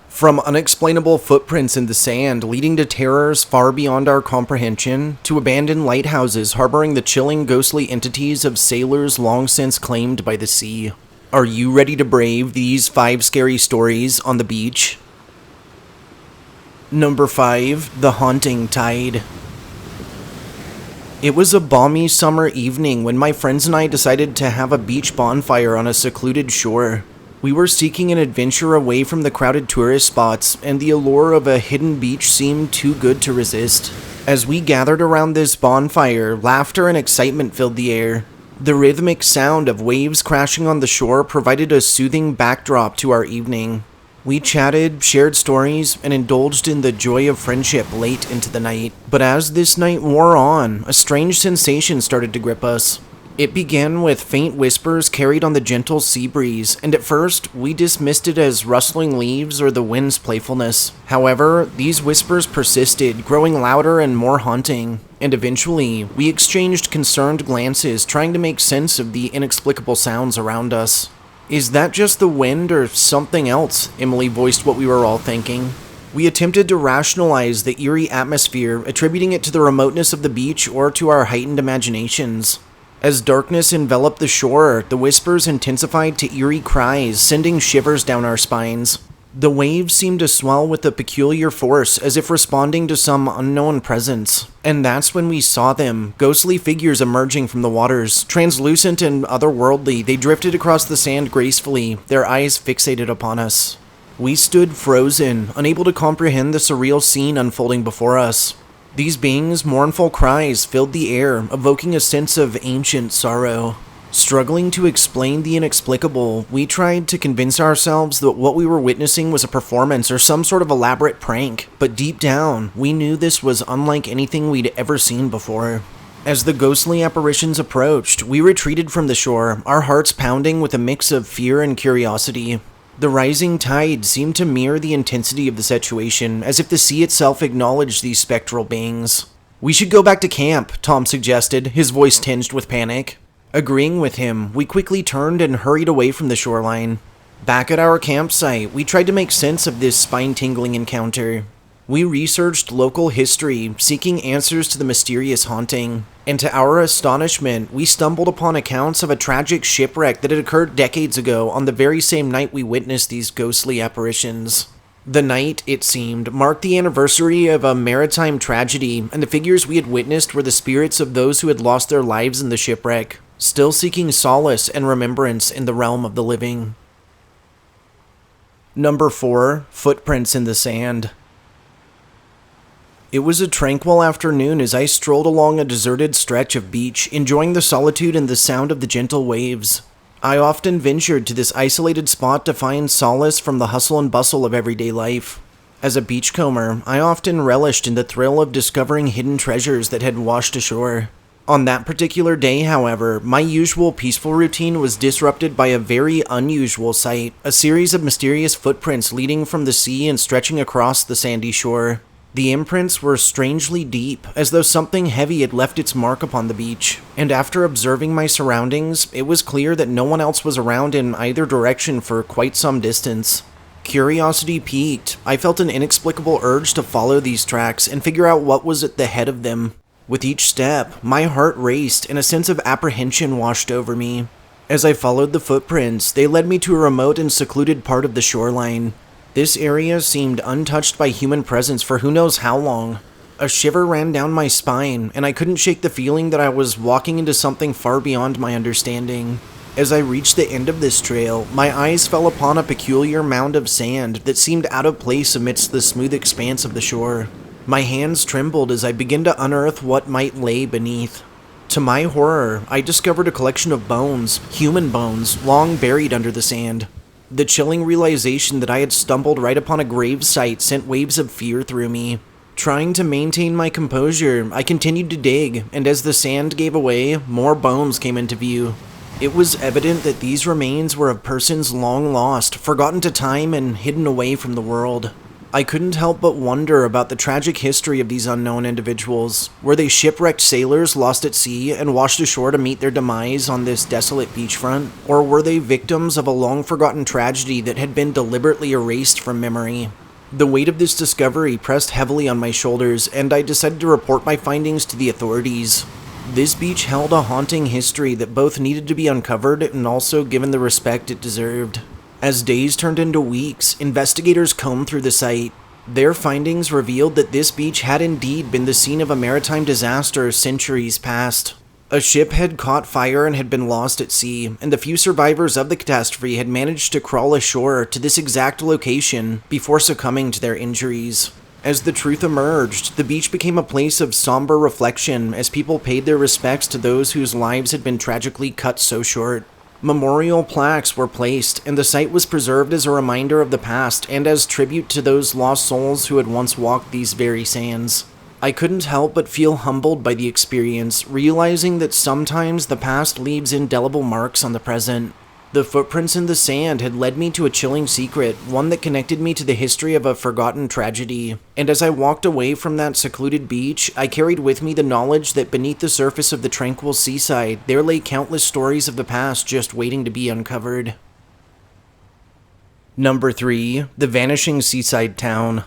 From unexplainable footprints in the sand leading to terrors far beyond our comprehension, to abandoned lighthouses harboring the chilling ghostly entities of sailors long since claimed by the sea. Are you ready to brave these 5 scary stories on the beach? Number 5. The Haunting Tide. It was a balmy summer evening when my friends and I decided to have a beach bonfire on a secluded shore. We were seeking an adventure away from the crowded tourist spots, and the allure of a hidden beach seemed too good to resist. As we gathered around this bonfire, laughter and excitement filled the air. The rhythmic sound of waves crashing on the shore provided a soothing backdrop to our evening. We chatted, shared stories, and indulged in the joy of friendship late into the night. But as this night wore on, a strange sensation started to grip us. It began with faint whispers carried on the gentle sea breeze, and at first, we dismissed it as rustling leaves or the wind's playfulness. However, these whispers persisted, growing louder and more haunting, and eventually, we exchanged concerned glances trying to make sense of the inexplicable sounds around us. "Is that just the wind or something else?" Emily voiced what we were all thinking. We attempted to rationalize the eerie atmosphere, attributing it to the remoteness of the beach or to our heightened imaginations. As darkness enveloped the shore, the whispers intensified to eerie cries, sending shivers down our spines. The waves seemed to swell with a peculiar force, as if responding to some unknown presence. And that's when we saw them, ghostly figures emerging from the waters. Translucent and otherworldly, they drifted across the sand gracefully, their eyes fixated upon us. We stood frozen, unable to comprehend the surreal scene unfolding before us. These beings' mournful cries filled the air, evoking a sense of ancient sorrow. Struggling to explain the inexplicable, we tried to convince ourselves that what we were witnessing was a performance or some sort of elaborate prank, but deep down, we knew this was unlike anything we'd ever seen before. As the ghostly apparitions approached, we retreated from the shore, our hearts pounding with a mix of fear and curiosity. The rising tide seemed to mirror the intensity of the situation, as if the sea itself acknowledged these spectral beings. "We should go back to camp," Tom suggested, his voice tinged with panic. Agreeing with him, we quickly turned and hurried away from the shoreline. Back at our campsite, we tried to make sense of this spine-tingling encounter. We researched local history, seeking answers to the mysterious haunting. And to our astonishment, we stumbled upon accounts of a tragic shipwreck that had occurred decades ago on the very same night we witnessed these ghostly apparitions. The night, it seemed, marked the anniversary of a maritime tragedy, and the figures we had witnessed were the spirits of those who had lost their lives in the shipwreck, still seeking solace and remembrance in the realm of the living. Number 4. Footprints in the Sand. It was a tranquil afternoon as I strolled along a deserted stretch of beach, enjoying the solitude and the sound of the gentle waves. I often ventured to this isolated spot to find solace from the hustle and bustle of everyday life. As a beachcomber, I often relished in the thrill of discovering hidden treasures that had washed ashore. On that particular day, however, my usual peaceful routine was disrupted by a very unusual sight, a series of mysterious footprints leading from the sea and stretching across the sandy shore. The imprints were strangely deep, as though something heavy had left its mark upon the beach, and after observing my surroundings, it was clear that no one else was around in either direction for quite some distance. Curiosity piqued, I felt an inexplicable urge to follow these tracks and figure out what was at the head of them. With each step, my heart raced and a sense of apprehension washed over me. As I followed the footprints, they led me to a remote and secluded part of the shoreline. This area seemed untouched by human presence for who knows how long. A shiver ran down my spine, and I couldn't shake the feeling that I was walking into something far beyond my understanding. As I reached the end of this trail, my eyes fell upon a peculiar mound of sand that seemed out of place amidst the smooth expanse of the shore. My hands trembled as I began to unearth what might lay beneath. To my horror, I discovered a collection of bones, human bones, long buried under the sand. The chilling realization that I had stumbled right upon a grave site sent waves of fear through me. Trying to maintain my composure, I continued to dig, and as the sand gave away, more bones came into view. It was evident that these remains were of persons long lost, forgotten to time, and hidden away from the world. I couldn't help but wonder about the tragic history of these unknown individuals. Were they shipwrecked sailors lost at sea and washed ashore to meet their demise on this desolate beachfront? Or were they victims of a long-forgotten tragedy that had been deliberately erased from memory? The weight of this discovery pressed heavily on my shoulders, and I decided to report my findings to the authorities. This beach held a haunting history that both needed to be uncovered and also given the respect it deserved. As days turned into weeks, investigators combed through the site. Their findings revealed that this beach had indeed been the scene of a maritime disaster centuries past. A ship had caught fire and had been lost at sea, and the few survivors of the catastrophe had managed to crawl ashore to this exact location before succumbing to their injuries. As the truth emerged, the beach became a place of somber reflection as people paid their respects to those whose lives had been tragically cut so short. Memorial plaques were placed, and the site was preserved as a reminder of the past and as tribute to those lost souls who had once walked these very sands. I couldn't help but feel humbled by the experience, realizing that sometimes the past leaves indelible marks on the present. The footprints in the sand had led me to a chilling secret, one that connected me to the history of a forgotten tragedy. And as I walked away from that secluded beach, I carried with me the knowledge that beneath the surface of the tranquil seaside, there lay countless stories of the past just waiting to be uncovered. Number 3. The Vanishing Seaside Town.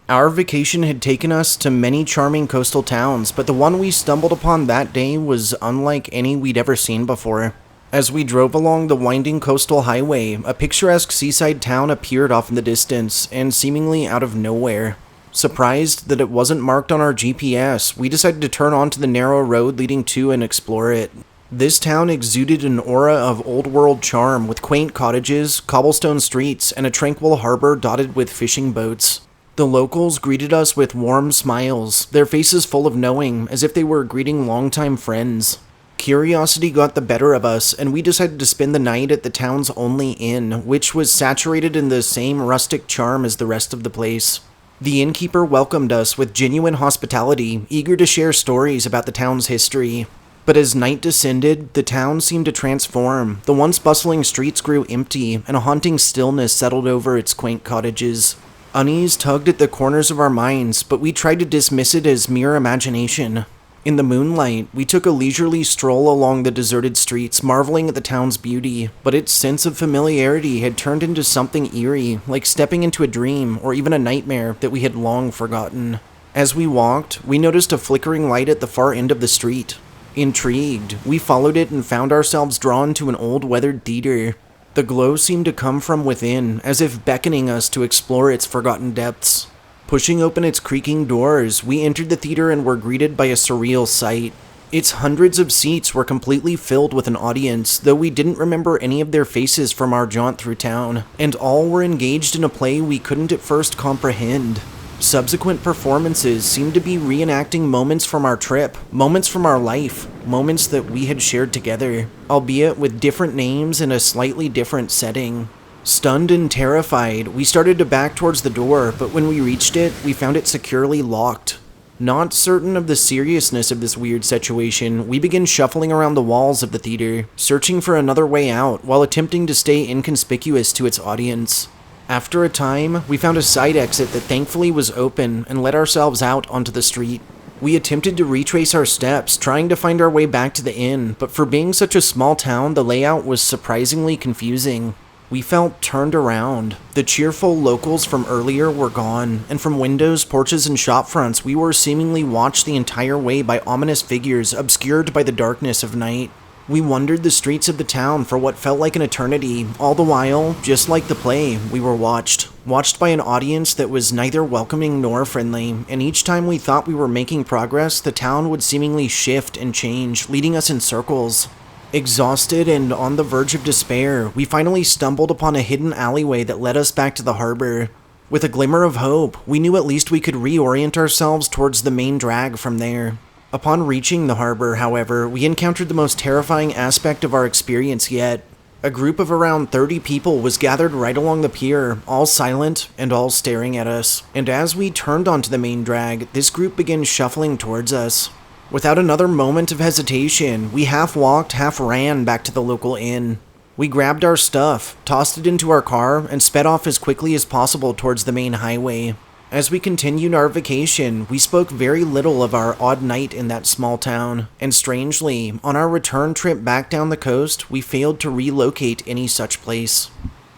Our vacation had taken us to many charming coastal towns, but the one we stumbled upon that day was unlike any we'd ever seen before. As we drove along the winding coastal highway, a picturesque seaside town appeared off in the distance, and seemingly out of nowhere. Surprised that it wasn't marked on our GPS, we decided to turn onto the narrow road leading to and explore it. This town exuded an aura of old-world charm, with quaint cottages, cobblestone streets, and a tranquil harbor dotted with fishing boats. The locals greeted us with warm smiles, their faces full of knowing, as if they were greeting longtime friends. Curiosity got the better of us, and we decided to spend the night at the town's only inn, which was saturated in the same rustic charm as the rest of the place. The innkeeper welcomed us with genuine hospitality, eager to share stories about the town's history. But as night descended, the town seemed to transform. The once bustling streets grew empty, and a haunting stillness settled over its quaint cottages. Unease tugged at the corners of our minds, but we tried to dismiss it as mere imagination. In the moonlight, we took a leisurely stroll along the deserted streets, marveling at the town's beauty, but its sense of familiarity had turned into something eerie, like stepping into a dream or even a nightmare that we had long forgotten. As we walked, we noticed a flickering light at the far end of the street. Intrigued, we followed it and found ourselves drawn to an old weathered theater. The glow seemed to come from within, as if beckoning us to explore its forgotten depths. Pushing open its creaking doors, we entered the theater and were greeted by a surreal sight. Its hundreds of seats were completely filled with an audience, though we didn't remember any of their faces from our jaunt through town, and all were engaged in a play we couldn't at first comprehend. Subsequent performances seemed to be reenacting moments from our trip, moments from our life, moments that we had shared together, albeit with different names in a slightly different setting. Stunned and terrified, we started to back towards the door, but when we reached it, we found it securely locked. Not certain of the seriousness of this weird situation, we began shuffling around the walls of the theater, searching for another way out while attempting to stay inconspicuous to its audience. After a time, we found a side exit that thankfully was open and let ourselves out onto the street. We attempted to retrace our steps, trying to find our way back to the inn, but for being such a small town, the layout was surprisingly confusing. We felt turned around. The cheerful locals from earlier were gone, and from windows, porches, and shop fronts, we were seemingly watched the entire way by ominous figures obscured by the darkness of night. We wandered the streets of the town for what felt like an eternity. All the while, just like the play, we were watched by an audience that was neither welcoming nor friendly, and each time we thought we were making progress, the town would seemingly shift and change, leading us in circles. Exhausted and on the verge of despair, we finally stumbled upon a hidden alleyway that led us back to the harbor. With a glimmer of hope, we knew at least we could reorient ourselves towards the main drag from there. Upon reaching the harbor, however, we encountered the most terrifying aspect of our experience yet. A group of around 30 people was gathered right along the pier, all silent and all staring at us. And as we turned onto the main drag, this group began shuffling towards us. Without another moment of hesitation, we half walked, half ran back to the local inn. We grabbed our stuff, tossed it into our car, and sped off as quickly as possible towards the main highway. As we continued our vacation, we spoke very little of our odd night in that small town, and strangely, on our return trip back down the coast, we failed to relocate any such place.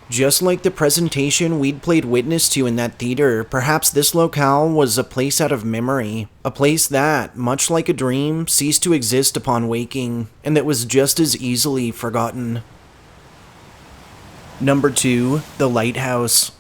Just like the presentation we'd played witness to in that theater, perhaps this locale was a place out of memory, a place that, much like a dream, ceased to exist upon waking, and that was just as easily forgotten. Number 2, the Lighthouse.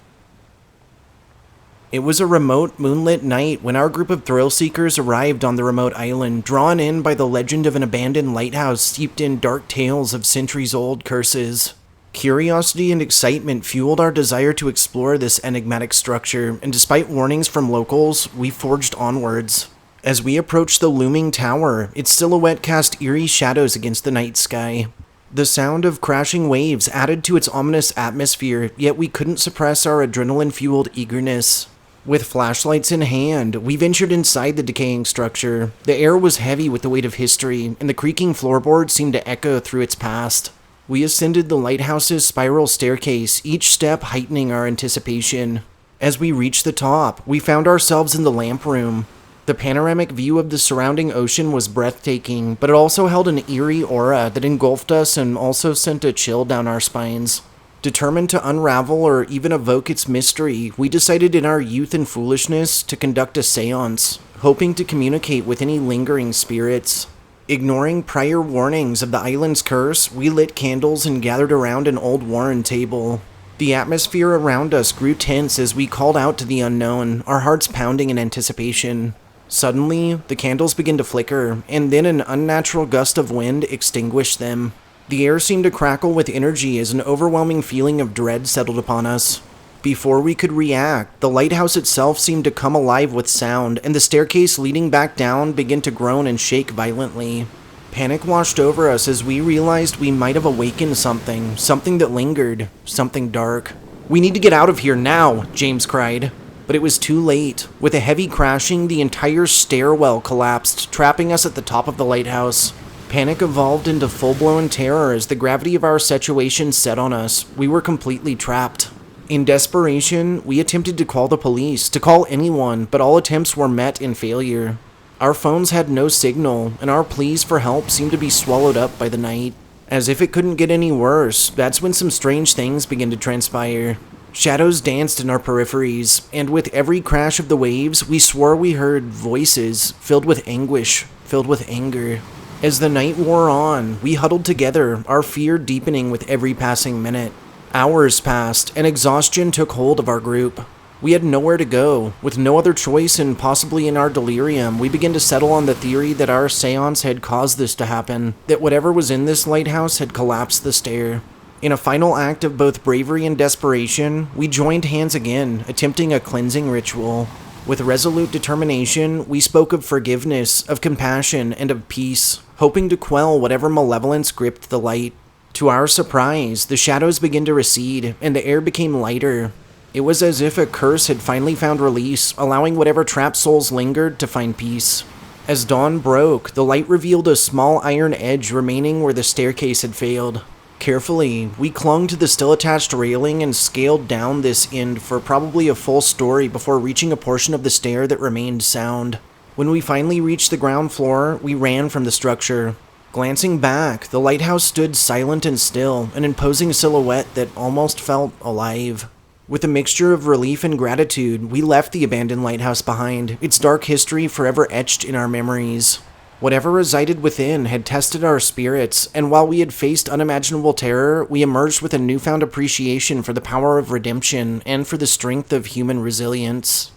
It was a remote, moonlit night when our group of thrill-seekers arrived on the remote island, drawn in by the legend of an abandoned lighthouse steeped in dark tales of centuries-old curses. Curiosity and excitement fueled our desire to explore this enigmatic structure, and despite warnings from locals, we forged onwards. As we approached the looming tower, its silhouette cast eerie shadows against the night sky. The sound of crashing waves added to its ominous atmosphere, yet we couldn't suppress our adrenaline-fueled eagerness. With flashlights in hand, we ventured inside the decaying structure. The air was heavy with the weight of history, and the creaking floorboards seemed to echo through its past. We ascended the lighthouse's spiral staircase, each step heightening our anticipation. As we reached the top, we found ourselves in the lamp room. The panoramic view of the surrounding ocean was breathtaking, but it also held an eerie aura that engulfed us and also sent a chill down our spines. Determined to unravel or even evoke its mystery, we decided in our youth and foolishness to conduct a seance, hoping to communicate with any lingering spirits. Ignoring prior warnings of the island's curse, we lit candles and gathered around an old worn table. The atmosphere around us grew tense as we called out to the unknown, our hearts pounding in anticipation. Suddenly, the candles began to flicker, and then an unnatural gust of wind extinguished them. The air seemed to crackle with energy as an overwhelming feeling of dread settled upon us. Before we could react, the lighthouse itself seemed to come alive with sound, and the staircase leading back down began to groan and shake violently. Panic washed over us as we realized we might have awakened something that lingered, something dark. "We need to get out of here now," James cried. But it was too late. With a heavy crashing, the entire stairwell collapsed, trapping us at the top of the lighthouse. Panic evolved into full-blown terror as the gravity of our situation set on us. We were completely trapped. In desperation, we attempted to call the police, to call anyone, but all attempts were met in failure. Our phones had no signal, and our pleas for help seemed to be swallowed up by the night. As if it couldn't get any worse, that's when some strange things began to transpire. Shadows danced in our peripheries, and with every crash of the waves, we swore we heard voices filled with anguish, filled with anger. As the night wore on, we huddled together, our fear deepening with every passing minute. Hours passed, and exhaustion took hold of our group. We had nowhere to go. With no other choice and possibly in our delirium, we began to settle on the theory that our seance had caused this to happen, that whatever was in this lighthouse had collapsed the stair. In a final act of both bravery and desperation, we joined hands again, attempting a cleansing ritual. With resolute determination, we spoke of forgiveness, of compassion, and of peace, hoping to quell whatever malevolence gripped the light. To our surprise, the shadows began to recede, and the air became lighter. It was as if a curse had finally found release, allowing whatever trapped souls lingered to find peace. As dawn broke, the light revealed a small iron edge remaining where the staircase had failed. Carefully, we clung to the still-attached railing and scaled down this end for probably a full story before reaching a portion of the stair that remained sound. When we finally reached the ground floor, we ran from the structure. Glancing back, the lighthouse stood silent and still, an imposing silhouette that almost felt alive. With a mixture of relief and gratitude, we left the abandoned lighthouse behind, its dark history forever etched in our memories. Whatever resided within had tested our spirits, and while we had faced unimaginable terror, we emerged with a newfound appreciation for the power of redemption and for the strength of human resilience.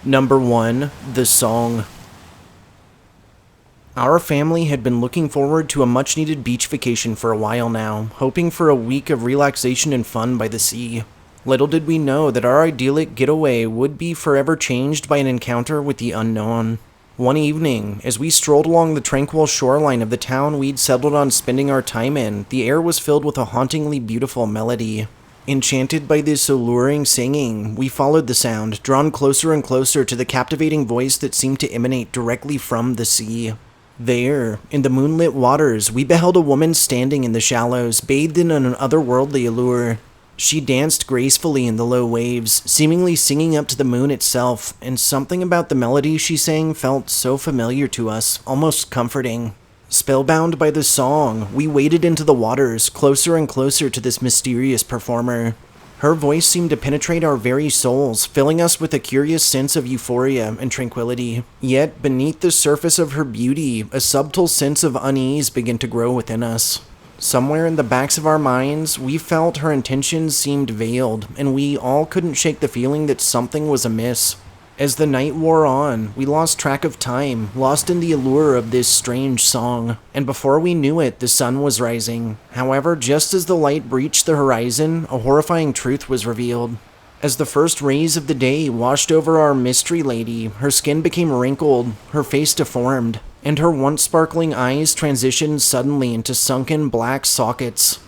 Number 1, the song. Our family had been looking forward to a much-needed beach vacation for a while now, hoping for a week of relaxation and fun by the sea. Little did we know that our idyllic getaway would be forever changed by an encounter with the unknown. One evening, as we strolled along the tranquil shoreline of the town we'd settled on spending our time in, the air was filled with a hauntingly beautiful melody. Enchanted by this alluring singing, we followed the sound, drawn closer and closer to the captivating voice that seemed to emanate directly from the sea. There, in the moonlit waters, we beheld a woman standing in the shallows, bathed in an otherworldly allure. She danced gracefully in the low waves, seemingly singing up to the moon itself, and something about the melody she sang felt so familiar to us, almost comforting. Spellbound by the song, we waded into the waters, closer and closer to this mysterious performer. Her voice seemed to penetrate our very souls, filling us with a curious sense of euphoria and tranquility. Yet, beneath the surface of her beauty, a subtle sense of unease began to grow within us. Somewhere in the backs of our minds, we felt her intentions seemed veiled, and we all couldn't shake the feeling that something was amiss. As the night wore on, we lost track of time, lost in the allure of this strange song, and before we knew it, the sun was rising. However, just as the light breached the horizon, a horrifying truth was revealed. As the first rays of the day washed over our mystery lady, her skin became wrinkled, her face deformed, and her once sparkling eyes transitioned suddenly into sunken black sockets.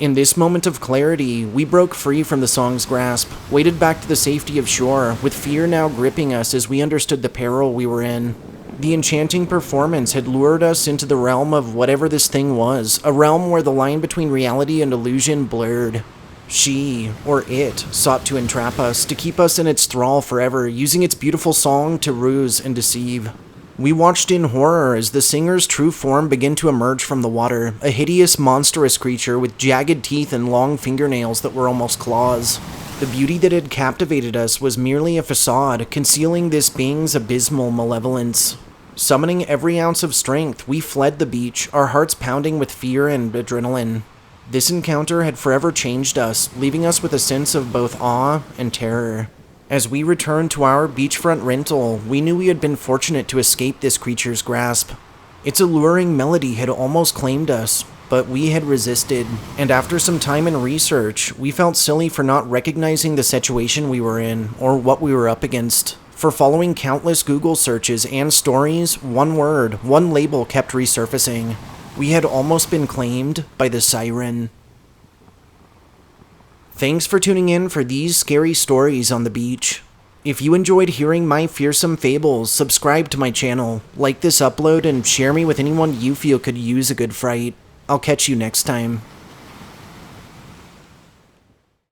In this moment of clarity, we broke free from the song's grasp, waded back to the safety of shore, with fear now gripping us as we understood the peril we were in. The enchanting performance had lured us into the realm of whatever this thing was, a realm where the line between reality and illusion blurred. She, or it, sought to entrap us, to keep us in its thrall forever, using its beautiful song to ruse and deceive. We watched in horror as the singer's true form began to emerge from the water, a hideous, monstrous creature with jagged teeth and long fingernails that were almost claws. The beauty that had captivated us was merely a facade, concealing this being's abysmal malevolence. Summoning every ounce of strength, we fled the beach, our hearts pounding with fear and adrenaline. This encounter had forever changed us, leaving us with a sense of both awe and terror. As we returned to our beachfront rental, we knew we had been fortunate to escape this creature's grasp. Its alluring melody had almost claimed us, but we had resisted, and after some time and research, we felt silly for not recognizing the situation we were in, or what we were up against. For following countless Google searches and stories, one word, one label kept resurfacing. We had almost been claimed by the siren. Thanks for tuning in for these scary stories on the beach. If you enjoyed hearing my fearsome fables, subscribe to my channel, like this upload, and share me with anyone you feel could use a good fright. I'll catch you next time.